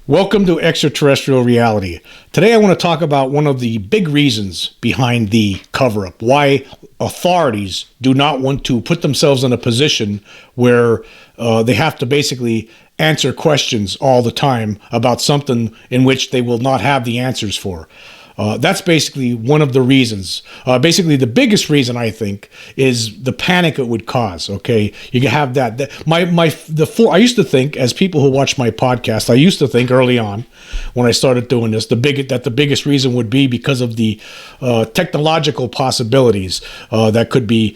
Welcome to Extraterrestrial Reality. Today I want to talk about one of the big reasons behind the cover-up. Why authorities do not want to put themselves in a position where they have to basically answer questions all the time about something in which they will not have the answers for. That's basically one of the reasons. Basically, the biggest reason, I think, is the panic it would cause. Okay, you can have that. I used to think, as people who watch my podcast, I used to think early on, when I started doing this, that the biggest reason would be because of the technological possibilities that could be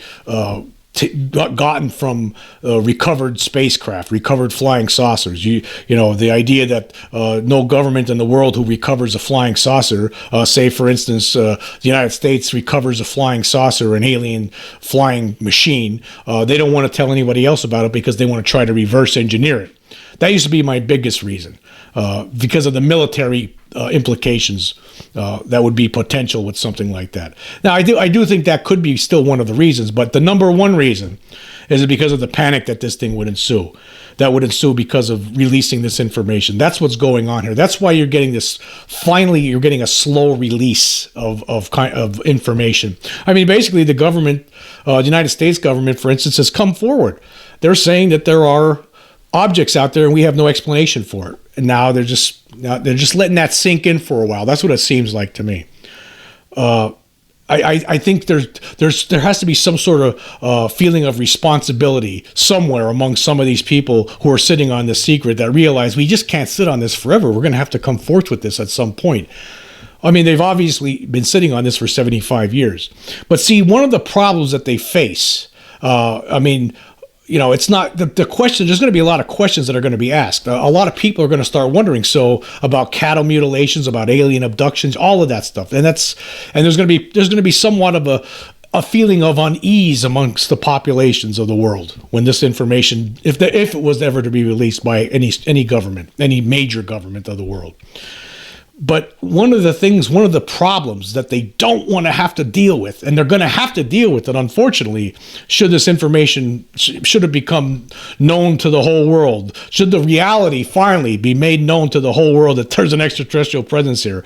gotten from recovered spacecraft, recovered flying saucers. You know, the idea that no government in the world who recovers a flying saucer, say for instance, the United States recovers a flying saucer, an alien flying machine, they don't want to tell anybody else about it because they want to try to reverse engineer it. That used to be my biggest reason, because of the military implications that would be potential with something like that. Now, I do think that could be still one of the reasons, but the number one reason is because of the panic that this thing would ensue. That would ensue because of releasing this information. That's what's going on here. That's why you're getting this. Finally, you're getting a slow release of information. I mean, basically, the government, the United States government, for instance, has come forward. They're saying that there are objects out there and we have no explanation for it. And now they're just letting that sink in for a while. That's what it seems like to me. I think there has to be some sort of feeling of responsibility somewhere among some of these people who are sitting on this secret that realize we just can't sit on this forever. We're going to have to come forth with this at some point. I mean, they've obviously been sitting on this for 75 years. But see, one of the problems that they face, you know, it's not the question. There's going to be a lot of questions that are going to be asked. A lot of people are going to start wondering about cattle mutilations, about alien abductions, all of that stuff. And there's going to be somewhat of a feeling of unease amongst the populations of the world when this information, if it was ever to be released by any government, any major government of the world. But one of the problems that they don't want to have to deal with, and they're going to have to deal with it, unfortunately, should this information, should it become known to the whole world, should the reality finally be made known to the whole world that there's an extraterrestrial presence here,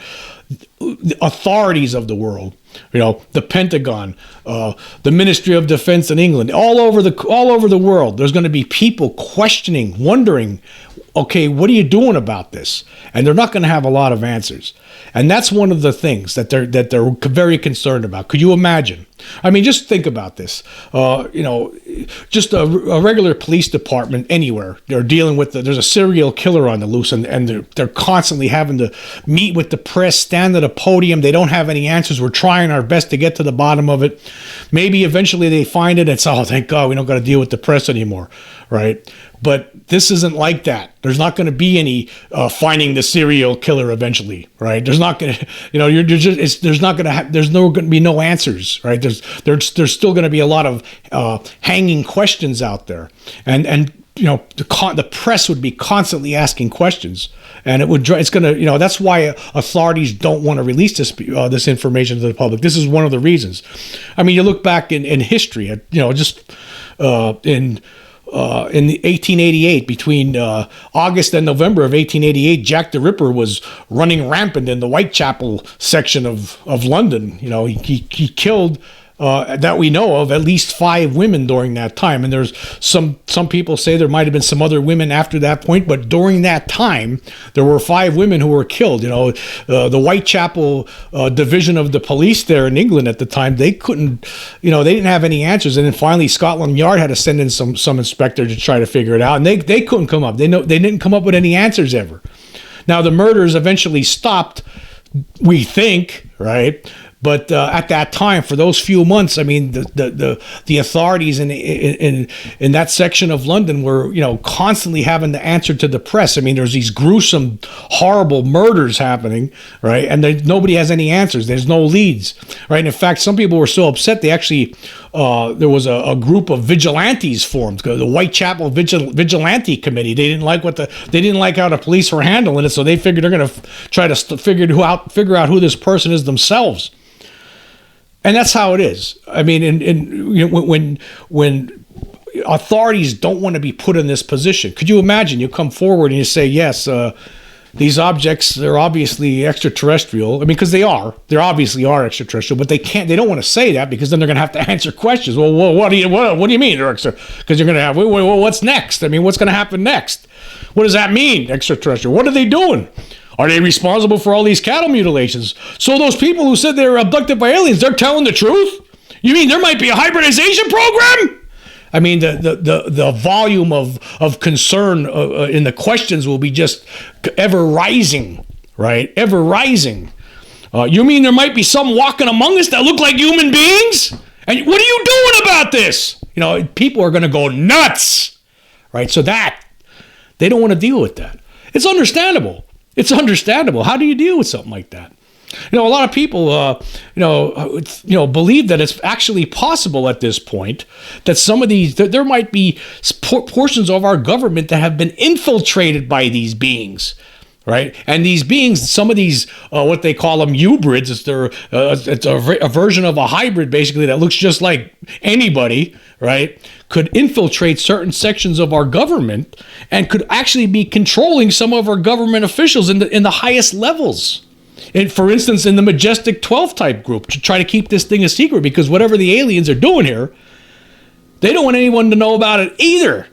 the authorities of the world, you know, the Pentagon, the Ministry of Defense in England, all over the world, there's going to be people questioning, wondering, okay, what are you doing about this? And they're not going to have a lot of answers. And that's one of the things that they're very concerned about. Could you imagine? I mean, just think about this. You know, just a regular police department anywhere, they're dealing with there's a serial killer on the loose, and they're constantly having to meet with the press, stand at a podium. They don't have any answers. We're trying our best to get to the bottom of it. Maybe eventually they find it and say, oh, thank God, we don't got to deal with the press anymore, right? But this isn't like that. There's not going to be any finding the serial killer eventually, right? There's not going to, you know, there's going to be no answers, right? There's still going to be a lot of hanging questions out there, and you know, the press would be constantly asking questions, and it's going to, you know, that's why authorities don't want to release this information to the public. This is one of the reasons. I mean, you look back in history, you know, just in 1888, between August and November of 1888, Jack the Ripper was running rampant in the Whitechapel section of London. You know, he killed, that we know of, at least 5 women during that time. And there's some people say there might have been some other women after that point, but during that time, there were 5 women who were killed. You know, the Whitechapel division of the police there in England at the time, they couldn't, you know, they didn't have any answers. And then finally, Scotland Yard had to send in some inspector to try to figure it out. And they couldn't come up. They didn't come up with any answers ever. Now, the murders eventually stopped, we think, right? But at that time, for those few months, I mean, the authorities in that section of London were, you know, constantly having to answer to the press. I mean, there's these gruesome, horrible murders happening, right? And nobody has any answers. There's no leads, right? And in fact, some people were so upset they actually there was a group of vigilantes formed, the Whitechapel Vigilante Committee. They didn't like how the police were handling it, so they figured they're going to try to figure out who this person is themselves. And that's how it is. I mean, you know, when authorities don't want to be put in this position, could you imagine? You come forward and you say, yes, these objects, they're obviously extraterrestrial. I mean, because they obviously are extraterrestrial, but they don't want to say that because then they're going to have to answer questions. Well, what do you mean they're extra? Because you're going to have, well, what's next? I mean, what's going to happen next? What does that mean, extraterrestrial? What are they doing? Are they responsible for all these cattle mutilations? So those people who said they were abducted by aliens, they're telling the truth? You mean there might be a hybridization program? I mean, the volume of concern in the questions will be just ever rising, right? Ever rising. You mean there might be some walking among us that look like human beings? And what are you doing about this? You know, people are going to go nuts, right? So that, they don't want to deal with that. It's understandable. It's understandable. How do you deal with something like that? You know, a lot of people, believe that it's actually possible at this point that some of these, there might be portions of our government that have been infiltrated by these beings, right? And these beings, some of these, what they call them hybrids, it's a version of a hybrid, basically, that looks just like anybody, right? Could infiltrate certain sections of our government and could actually be controlling some of our government officials in the highest levels. And for instance, in the Majestic 12 type group, to try to keep this thing a secret, because whatever the aliens are doing here, they don't want anyone to know about it either.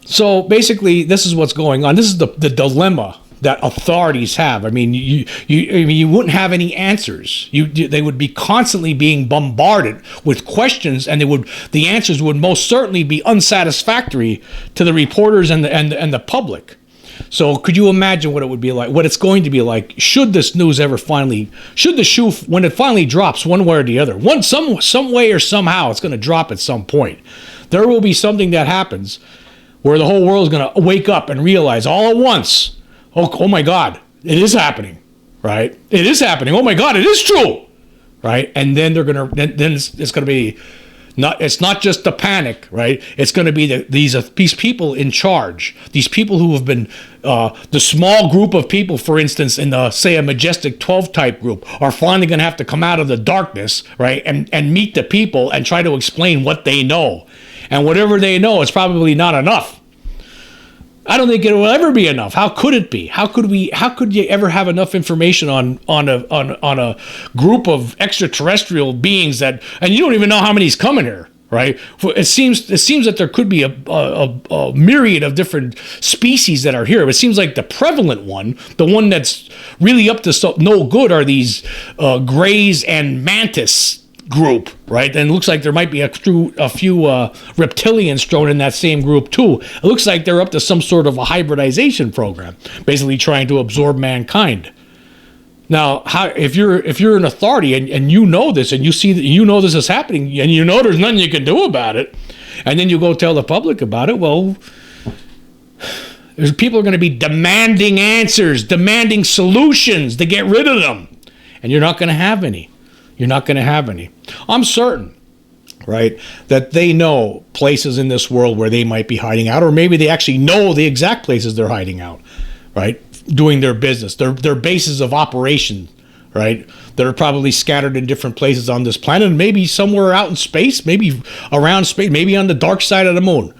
So basically, this is what's going on. This is the dilemma that authorities have. I mean, you wouldn't have any answers. They would be constantly being bombarded with questions, and the answers would most certainly be unsatisfactory to the reporters and the public. So could you imagine what it would be like, what it's going to be like, should this news ever should the shoe, when it finally drops one way or the other, some way or somehow it's going to drop at some point. There will be something that happens where the whole world is going to wake up and realize all at once, oh my God, it is happening, right? It is happening. Oh my God, it is true, right? And then then it's going to be, it's not just the panic, right? It's going to be these people in charge, these people who have been, the small group of people, for instance, in say a Majestic 12 type group, are finally going to have to come out of the darkness, right? And meet the people and try to explain what they know. And whatever they know is probably not enough. I don't think it will ever be enough. How could it be? How could you ever have enough information on a group of extraterrestrial beings and you don't even know how many's coming here, right? It seems that there could be a myriad of different species that are here. It seems like the prevalent one, the one that's really up to no good, are these grays and mantis group, right? And it looks like there might be a few reptilians thrown in that same group too. It looks like they're up to some sort of a hybridization program, basically trying to absorb mankind. Now, if you're an authority and you know this, and you see that this is happening, and you know there's nothing you can do about it, and then you go tell the public about it, well, people are going to be demanding answers, demanding solutions to get rid of them, and you're not going to have any. You're not going to have any. I'm certain, right, that they know places in this world where they might be hiding out, or maybe they actually know the exact places they're hiding out, right, doing their business, their bases of operation, right, that are probably scattered in different places on this planet, and maybe somewhere out in space, maybe around space, maybe on the dark side of the moon.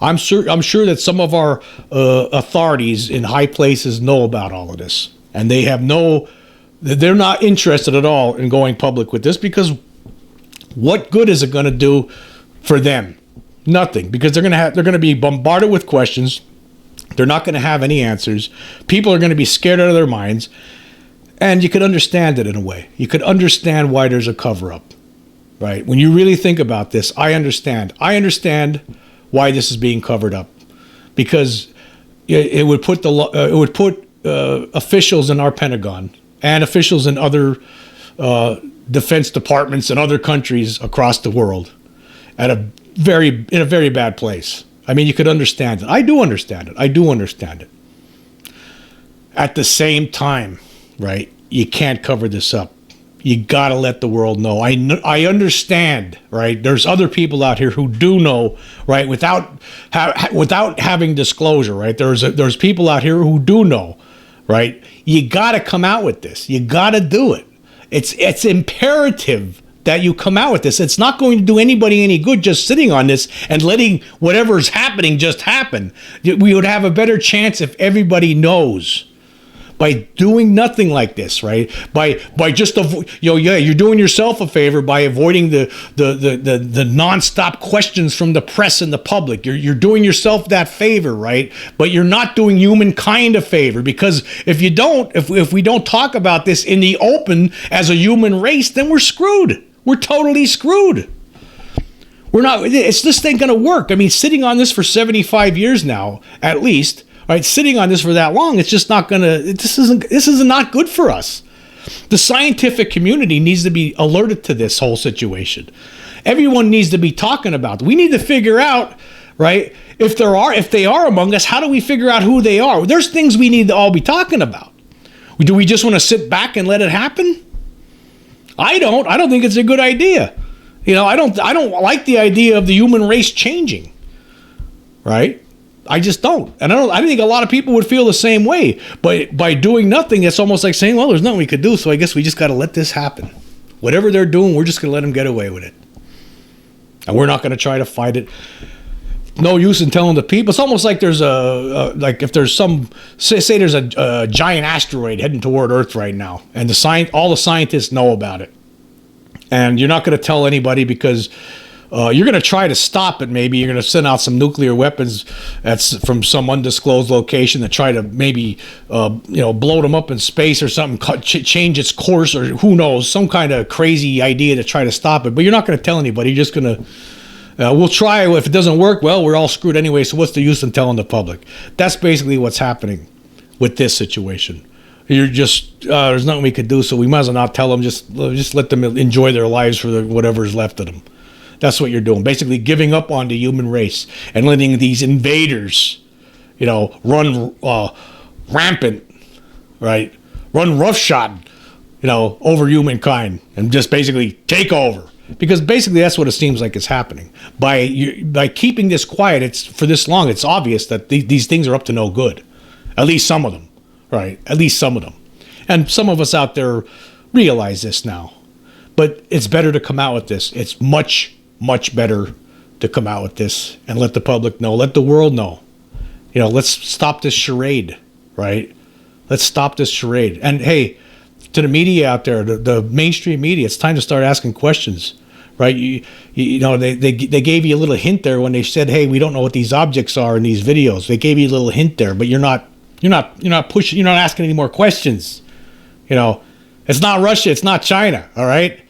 I'm sure that some of our authorities in high places know about all of this, and they're not interested at all in going public with this, because what good is it going to do for them? Nothing, because they're going to be bombarded with questions. They're not going to have any answers. People are going to be scared out of their minds, and you could understand it in a way. You could understand why there's a cover-up, right? When you really think about this, I understand. I understand why this is being covered up, because it would put officials in our Pentagon and officials in other defense departments in other countries across the world in a very bad place. I mean, you could understand it. I do understand it. At the same time, right, you can't cover this up. You got to let the world know. I understand, right? There's other people out here who do know, right, without having disclosure, right? There's people out here who do know, right? You got to come out with this. You got to do it. It's imperative that you come out with this. It's not going to do anybody any good just sitting on this and letting whatever's happening just happen. We would have a better chance if everybody knows. By doing nothing like this, right? By just you're doing yourself a favor by avoiding the nonstop questions from the press and the public. You're doing yourself that favor, right? But you're not doing humankind a favor, because if we don't talk about this in the open as a human race, then we're screwed. We're totally screwed. This ain't gonna work. I mean, sitting on this for 75 years now, at least. Right, sitting on this for that long, it's just not gonna. This is not good for us. The scientific community needs to be alerted to this whole situation. Everyone needs to be talking about it. We need to figure out, right, if they are among us, how do we figure out who they are? There's things we need to all be talking about. Do we just want to sit back and let it happen? I don't think it's a good idea. I don't like the idea of the human race changing. Right? I just don't. And I think a lot of people would feel the same way. But by doing nothing, it's almost like saying, well, there's nothing we could do, so I guess we just got to let this happen. Whatever they're doing, we're just going to let them get away with it. And we're not going to try to fight it. No use in telling the people. It's almost like there's if there's say there's a giant asteroid heading toward Earth right now, and all the scientists know about it. And you're not going to tell anybody because you're going to try to stop it. Maybe you're going to send out some nuclear weapons from some undisclosed location to try to maybe, blow them up in space or something, change its course, or who knows, some kind of crazy idea to try to stop it. But you're not going to tell anybody. You're just going to, we'll try. If it doesn't work, well, we're all screwed anyway. So what's the use in telling the public? That's basically what's happening with this situation. You're just, there's nothing we could do, so we might as well not tell them. Just let them enjoy their lives for whatever's left of them. That's what you're doing. Basically giving up on the human race and letting these invaders, run rampant, right? Run roughshod, over humankind and just basically take over. Because basically that's what it seems like is happening. By keeping this quiet, it's for this long, it's obvious that these things are up to no good. At least some of them, right? At least some of them. And some of us out there realize this now. But it's better to come out with this. It's much better to come out with this and let the public know, let the world know. Let's stop this charade, right? Let's stop this charade. And hey, to the media out there, the mainstream media, it's time to start asking questions, right? They gave you a little hint there when they said, hey, we don't know what these objects are in these videos. They gave you a little hint there, but you're not pushing, you're not asking any more questions. It's not Russia, it's not China, all right?